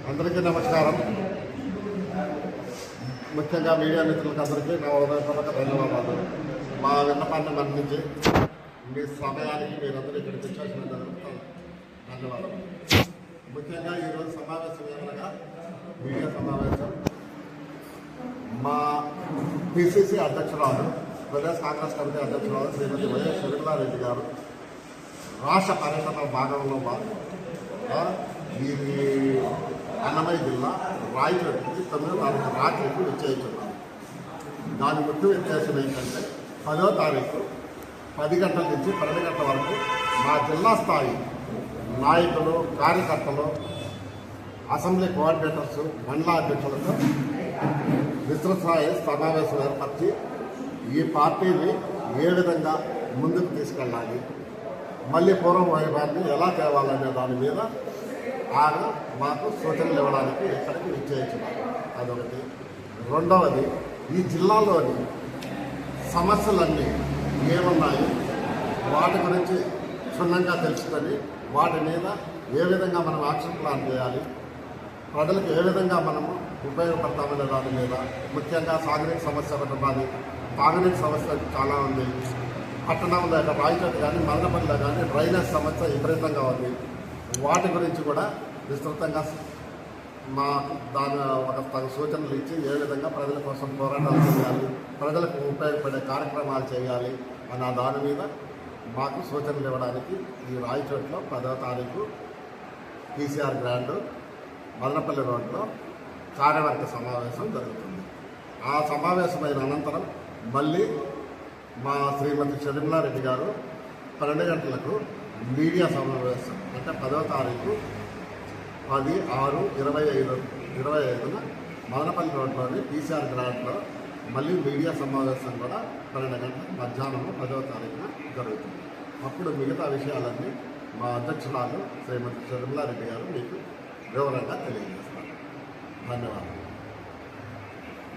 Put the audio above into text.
అందరికీ నమస్కారం. ముఖ్యంగా మీడియా మిత్రులకు అందరికీ నా హృదయపూర్వక ధన్యవాదాలు. మా విన్నపాన్ని మన్నించి మీ సమయానికి మీరందరూ ఇక్కడికి వచ్చేసినందుకు ధన్యవాదాలు. ముఖ్యంగా ఈరోజు సమావేశం ఏమనగా మీడియా సమావేశం. మా పిసిసి అధ్యక్షురాలు, ప్రదేశ్ కాంగ్రెస్ కమిటీ అధ్యక్షురాలు శ్రీమతి వైఎస్ షర్మిలారెడ్డి గారు రాష్ట్ర పర్యటన భాగంలో ఈ అన్నమయ్య జిల్లా రాయచోటికి 9వ తారీఖు రాత్రికి నిశ్చయించున్నారు. దాని ముఖ్య ఉద్దేశం ఏంటంటే 10వ తారీఖు 10 గంటల నుంచి 12 గంటల వరకు మా జిల్లా స్థాయి నాయకులు, కార్యకర్తలు, అసెంబ్లీ కోఆర్డినేటర్స్, మండల అధ్యక్షులతో విస్తృత స్థాయి సమావేశం ఏర్పరిచి ఈ పార్టీని ఏ విధంగా ముందుకు తీసుకెళ్ళాలి, మళ్ళీ పూర్వం వైభవాన్ని ఎలా తేవాలనే దాని మీద ఆయన మాకు సూచనలు ఇవ్వడానికి ఇక్కడికి నిశ్చయించున్నారు. అదొకటి. రెండవది, ఈ జిల్లాలోని సమస్యలన్నీ ఏమున్నాయి వాటి గురించి క్షుణ్ణంగా తెలుసుకొని వాటి మీద ఏ విధంగా మనం యాక్షన్ ప్లాన్ చేయాలి, ప్రజలకు ఏ విధంగా మనము ఉపయోగపడతామనే దాని మీద, ముఖ్యంగా సాగునీటి సమస్య ఉన్నది. తాగునీటి సమస్య చాలా ఉంది. పట్టణంలో రాయచోటి కానీ మదనపల్లిలో కానీ డ్రైనేజ్ సమస్య విపరీతంగా ఉంది. వాటి గురించి కూడా విస్తృతంగా మా దాని ఒక సూచనలు ఇచ్చి ఏ విధంగా ప్రజల కోసం పోరాటాలు చేయాలి, ప్రజలకు ఉపయోగపడే కార్యక్రమాలు చేయాలి అన్న దాని మీద మాకు సూచనలు ఇవ్వడానికి ఈ రాయచోటిలో 10వ తారీఖు పీసీఆర్ గ్రాండ్ మదనపల్లి రోడ్లో కార్యవర్గ సమావేశం జరుగుతుంది. ఆ సమావేశమైన అనంతరం మళ్ళీ మా శ్రీమతి షర్మిలారెడ్డి గారు 12 గంటలకు మీడియా సమావేశం, అంటే 10వ తారీఖు 10/6/25న మదనపల్లి రోడ్లోని పీసీఆర్ గ్రాండ్లో మళ్ళీ మీడియా సమావేశం కూడా 12 గంటల మధ్యాహ్నం 10వ తారీఖున జరుగుతుంది. అప్పుడు మిగతా విషయాలన్నీ మా అధ్యక్షురాలు శ్రీమతి షర్మిలారెడ్డి గారు మీకు వివరంగా తెలియజేస్తారు. ధన్యవాదాలు.